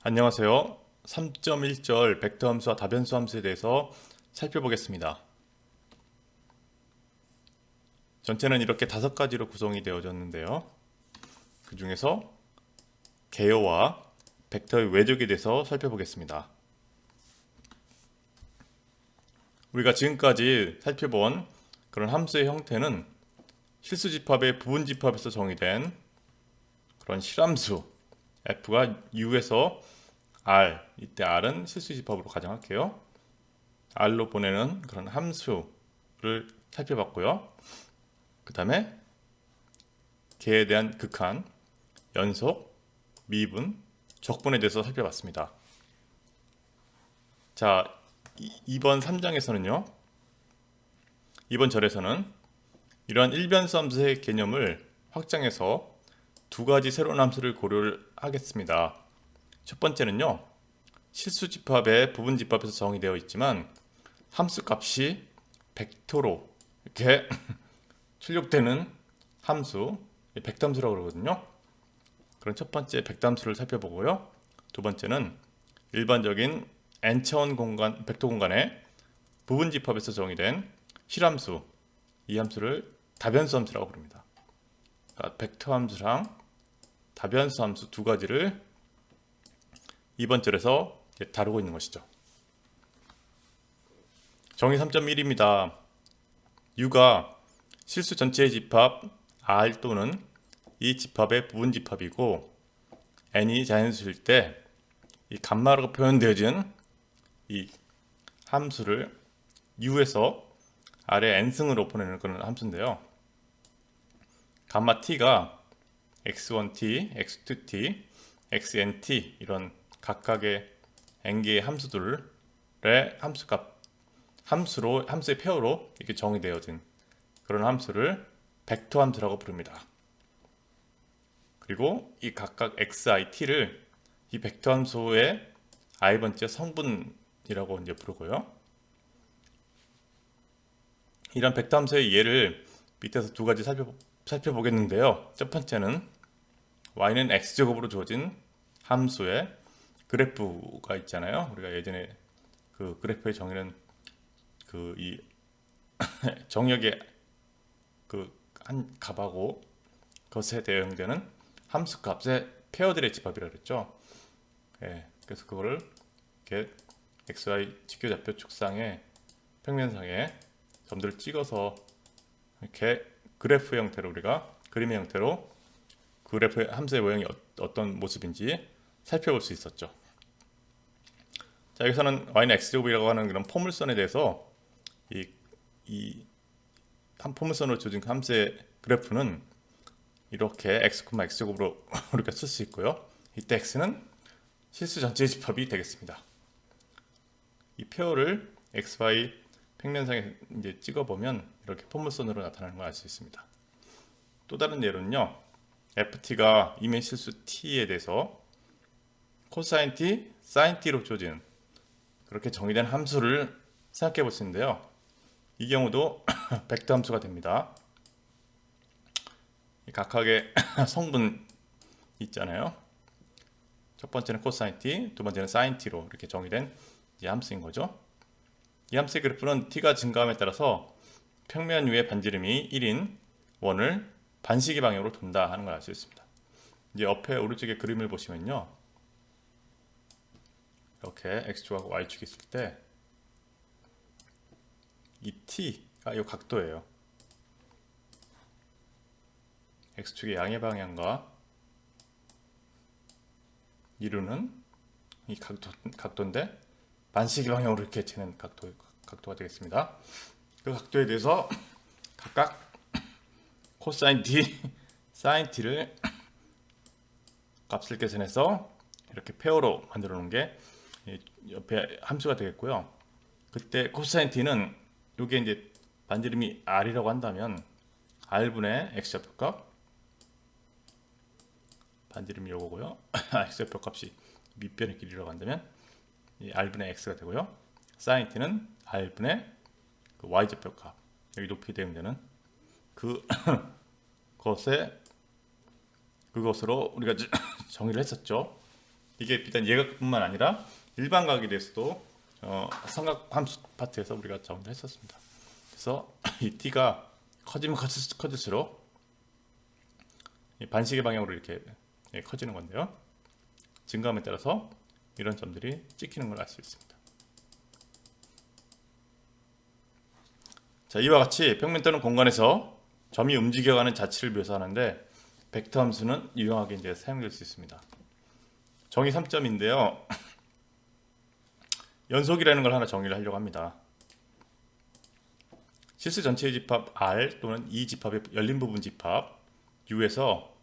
안녕하세요. 3.1절 벡터 함수와 다변수 함수에 대해서 살펴보겠습니다. 전체는 이렇게 5가지로 구성이 되어졌는데요. 그 중에서 개요와 벡터의 외적에 대해서 살펴보겠습니다. 우리가 지금까지 살펴본 그런 함수의 형태는 실수집합의 부분집합에서 정의된 그런 실함수 f가 u에서 r, 이때 r은 실수집합으로 가정할게요. r로 보내는 그런 함수를 살펴봤고요. 그 다음에 개에 대한 극한, 연속, 미분, 적분에 대해서 살펴봤습니다. 자, 이번 3장에서는요. 이번 절에서는 이러한 일변수 함수의 개념을 확장해서 2가지 새로운 함수를 고려를 하겠습니다. 첫 번째는요. 실수집합의 부분집합에서 정의되어 있지만 함수 값이 벡터로 이렇게 출력되는 함수, 벡터함수라고 그러거든요. 그런 첫 번째 벡터함수를 살펴보고요. 두 번째는 일반적인 n차원 공간, 벡터 공간의 부분집합에서 정의된 실함수, 이 함수를 다변수 함수라고 부릅니다. 벡터 함수랑 다변수 함수 2가지를 이번 절에서 다루고 있는 것이죠. 정의 3.1입니다. U가 실수 전체의 집합 R 또는 이 집합의 부분집합이고 n이 자연수일 때 이 감마로 표현되어진 이 함수를 u에서 r의 n승으로 보내는 그런 함수인데요. 감마 t가 x1t, x2t, xnt 이런 각각의 n개의 함수들의 함수의 페어로 이렇게 정의되어진 그런 함수를 벡터 함수라고 부릅니다. 그리고 이 각각 xi, t를 이 벡터 함수의 i번째 성분이라고 이제 부르고요. 이런 벡터 함수의 예를 밑에서 2가지 살펴보겠는데요. 첫 번째는 y는 x제곱으로 주어진 함수의 그래프가 있잖아요. 우리가 예전에 그 그래프의 정의는 그 이 정역의 그 한 값하고 그것에 대응되는 함수 값의 페어들의 집합이라고 그랬죠. 예, 그래서 그거를 이렇게 xy 직교좌표 축상의 평면상에 점들을 찍어서 이렇게 그래프 형태로 우리가 그림의 형태로 그래프의 함수의 모양이 어떤 모습인지 살펴볼 수 있었죠. 자, 여기서는 y는 x제곱이라고 하는 그런 포물선에 대해서 한 포물선으로 주어진 함수의 그래프는 이렇게 x, x제곱으로 우리가 쓸 수 있고요. 이때 x는 실수 전체의 집합이 되겠습니다. 이 페어를 xy 평면상에 이제 찍어보면 이렇게 포물선으로 나타나는 걸 알 수 있습니다. 또 다른 예로는요. ft가 이면 실수 t에 대해서 코사인 t, 사인 t로 주어진 그렇게 정의된 함수를 생각해 볼 수 있는데요. 이 경우도 벡터 함수가 됩니다. 각각의 성분 있잖아요. 첫 번째는 코사인 t, 두 번째는 사인 t로 이렇게 정의된 이 함수인 거죠. 이 함수의 그래프는 t가 증가함에 따라서 평면 위의 반지름이 1인 원을 반시계 방향으로 돈다 하는 걸 알 수 있습니다. 이제 옆에 오른쪽에 그림을 보시면요. 이렇게 x축하고 y축이 있을 때 이 t가 이 각도예요. x축의 양의 방향과 이루는 이 각도인데 반시계 방향으로 이렇게 재는 각도가 되겠습니다. 그 각도에 대해서 각각 코사인 t, 사인 t를 값을 계산해서 이렇게 페어로 만들어 놓은 게 옆에 함수가 되겠고요. 그때 코사인 t는 이게 이제 반지름이 r이라고 한다면 r분의 x좌표값 반지름이 요거고요. x좌표값이 밑변의 길이라고 한다면 이 r분의 x가 되고요. 사인 t는 r분의 그 y좌표값 여기 높이 대응되는 그것으로 우리가 정의를 했었죠. 이게 비단 예각뿐만 아니라 일반 각에 대해서도 삼각 함수 파트에서 우리가 정리를 했었습니다. 그래서 이 t가 커지면 커질수록 이 반시계 방향으로 이렇게 커지는 건데요. 증가함에 따라서 이런 점들이 찍히는 걸 알 수 있습니다. 자, 이와 같이 평면 또는 공간에서 점이 움직여가는 자치를 묘사하는데 벡터 함수는 유용하게 이제 사용될 수 있습니다. 정의 3점인데요. 연속이라는 걸 하나 정의를 하려고 합니다. 실수 전체의 집합 R 또는 이 집합의 열린 부분 집합 U에서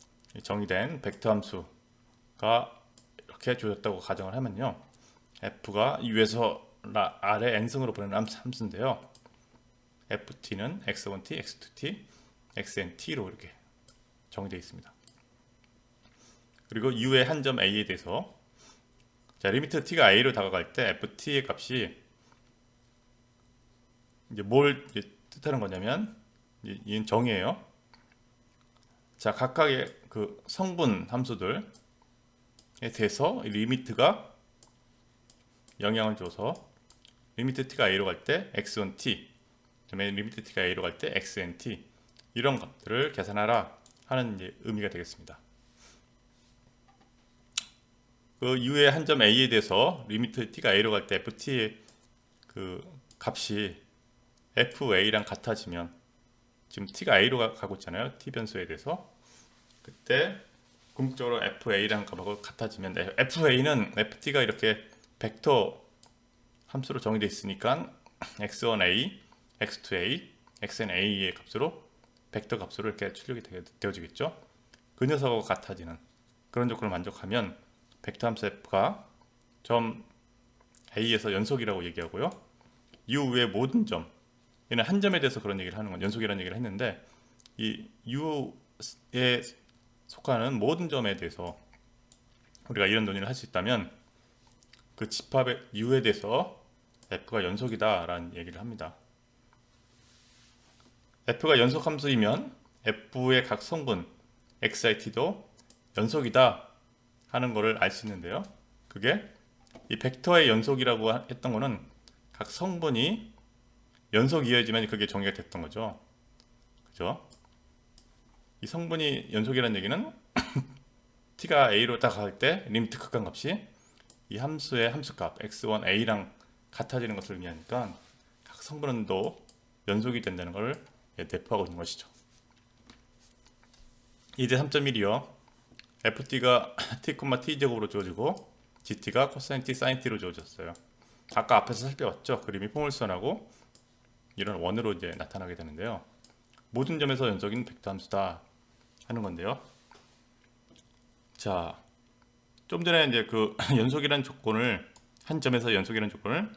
정의된 벡터 함수가 이렇게 주어졌다고 가정을 하면요. F가 U에서 R의 n승으로 보내는 함수인데요. ft는 x1t, x2t, xnt로 이렇게 정의되어 있습니다. 그리고 u의 한 점 a에 대해서 자, 리미트 t가 a로 다가갈 때 ft의 값이 이제 뭘 이제 뜻하는 거냐면 이는 정의예요. 자, 각각의 그 성분 함수들에 대해서 리미트가 영향을 줘서 리미트 t가 a로 갈 때 x1t, 그다음에 리미트 t가 a로 갈 때 xnt 이런 값들을 계산하라 하는 이제 의미가 되겠습니다. 그 u의 한 점 a에 대해서 리미트 t가 a로 갈 때 ft의 그 값이 fa랑 같아지면 지금 t가 a로 가고 있잖아요. t 변수에 대해서 그때 궁극적으로 fa라는 값하고 같아지면 fa는 ft가 이렇게 벡터 함수로 정의되어 있으니까 x1a, x2a, xna의 값으로 벡터 값으로 이렇게 출력이 되어지겠죠. 그 녀석하고 같아지는 그런 조건을 만족하면 벡터 함수 f가 점 a에서 연속이라고 얘기하고요. u의 모든 점, 얘는 한 점에 대해서 그런 얘기를 하는 건 연속이라는 얘기를 했는데 이 u에 속하는 모든 점에 대해서 우리가 이런 논의를 할 수 있다면 그 집합의 u에 대해서 f가 연속이다라는 얘기를 합니다. f가 연속 함수이면 f의 각 성분 xit도 연속이다 하는 것을 알 수 있는데요. 그게 이 벡터의 연속이라고 했던 거는 각 성분이 연속이어야지만 그게 정의가 됐던 거죠. 그죠? 이 성분이 연속이라는 얘기는 t가 a로 딱 갈 때 리미트 극한값이 이 함수의 함수값 x1a랑 같아지는 것을 의미하니까 각 성분도 연속이 된다는 걸 내포하고 있는 것이죠. 이제 3.1이요. ft가 t, t제곱으로 주어지고 gt가 코사인 t, 사인 t로 주어졌어요. 아까 앞에서 살펴봤죠. 그림이 포물선하고 이런 원으로 이제 나타나게 되는데요. 모든 점에서 연속인 벡터 함수다 하는 건데요. 자, 좀 전에 이제 그 연속이라는 조건을 한 점에서 연속이라는 조건을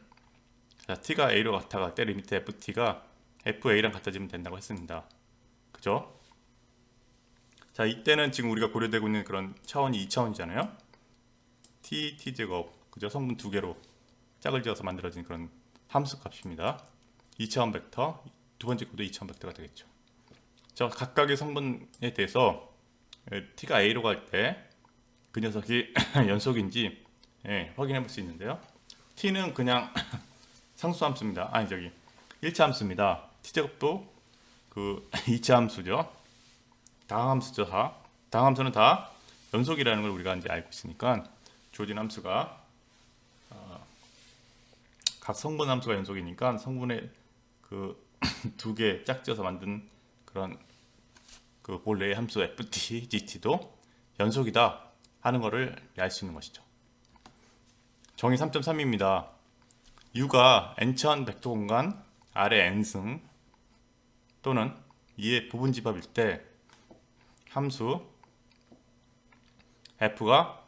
자, t가 a로 같아갈 때 리미트 ft가 fa랑 같아지면 된다고 했습니다. 그죠? 자, 이때는 지금 우리가 고려되고 있는 그런 차원이 2차원이잖아요. t제곱, 그죠? 성분 두 개로 짝을 지어서 만들어진 그런 함수 값입니다. 2차원 벡터, 두 번째 것도 2차원 벡터가 되겠죠. 자, 각각의 성분에 대해서 t가 a로 갈 때 그 녀석이 연속인지 확인해 볼 수 있는데요. t는 그냥 상수 함수입니다. 아니 저기 1차 함수입니다. t제곱도 그 2차 함수죠. 다항함수죠. 다항함수는 다 연속이라는 걸 우리가 이제 알고 있으니까 주어진 함수가 각 성분 함수가 연속이니까 성분의 그 두 개 짝지어서 만든 그런 그 본래의 함수 ft, gt도 연속이다 하는 것을 알 수 있는 것이죠. 정의 3.3입니다. u가 n차원 벡터 공간 R의 n승 또는 2의 부분 집합일 때 함수 f가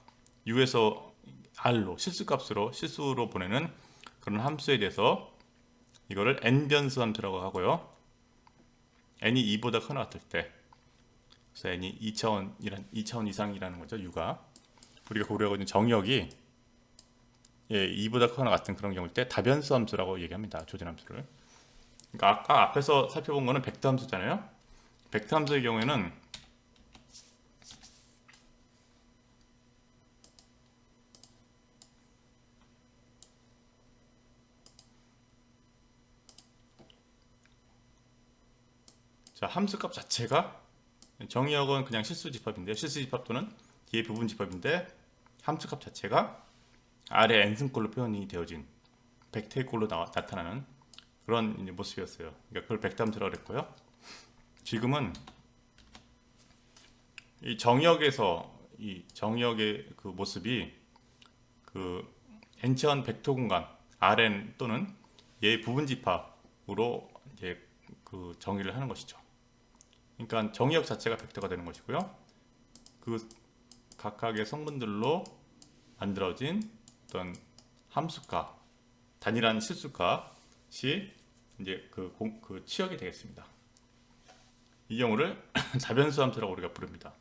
u에서 r로 실수로 보내는 그런 함수에 대해서 이거를 n변수 함수라고 하고요. n이 2보다 크거나 같을 때 그래서 n이 2차원 이상이라는 거죠. u가 우리가 고려하고 있는 정의역이 2보다 크거나 같은 그런 경우일 때 다변수 함수라고 얘기합니다. 조진 함수를. 그러니까 아까 앞에서 살펴본 거는 벡터 함수잖아요. 벡터 함수의 경우에는 자, 함수값 자체가 정의역은 그냥 실수집합인데요. 실수집합 또는 뒤에 부분집합인데 함수값 자체가 아래 n승꼴로 표현이 되어진 벡터꼴로 나타나는 그런 이제 모습이었어요. 그러니까 그걸 벡터함수라고 그랬고요. 지금은 이 정의역의 그 모습이 그 n차원 벡터 공간 Rn 또는 얘의 부분집합으로 이제 그 정의를 하는 것이죠. 그러니까 정의역 자체가 벡터가 되는 것이고요. 그 각각의 성분들로 만들어진 어떤 함수값, 단일한 실수값이 이제 그 치역이 되겠습니다. 이 경우를 자변수 함수라고 우리가 부릅니다.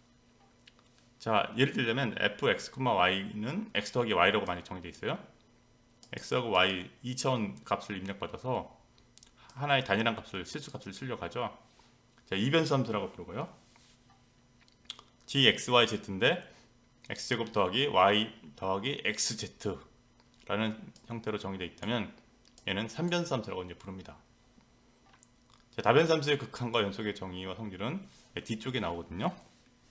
자, 예를 들자면 fx, y는 x 더하기 y라고 많이 정해져 있어요. x하고 y 2차원 값을 입력받아서 하나의 단일한 값을 실수값을 출력하죠. 자, 이변수 함수라고 부르고요. gxyz인데 x제곱 더하기 y 더하기 xz라는 형태로 정의되어 있다면 얘는 3변수 함수라고 이제 부릅니다. 자, 다변수 함수의 극한과 연속의 정의와 성질은 뒤쪽에 나오거든요.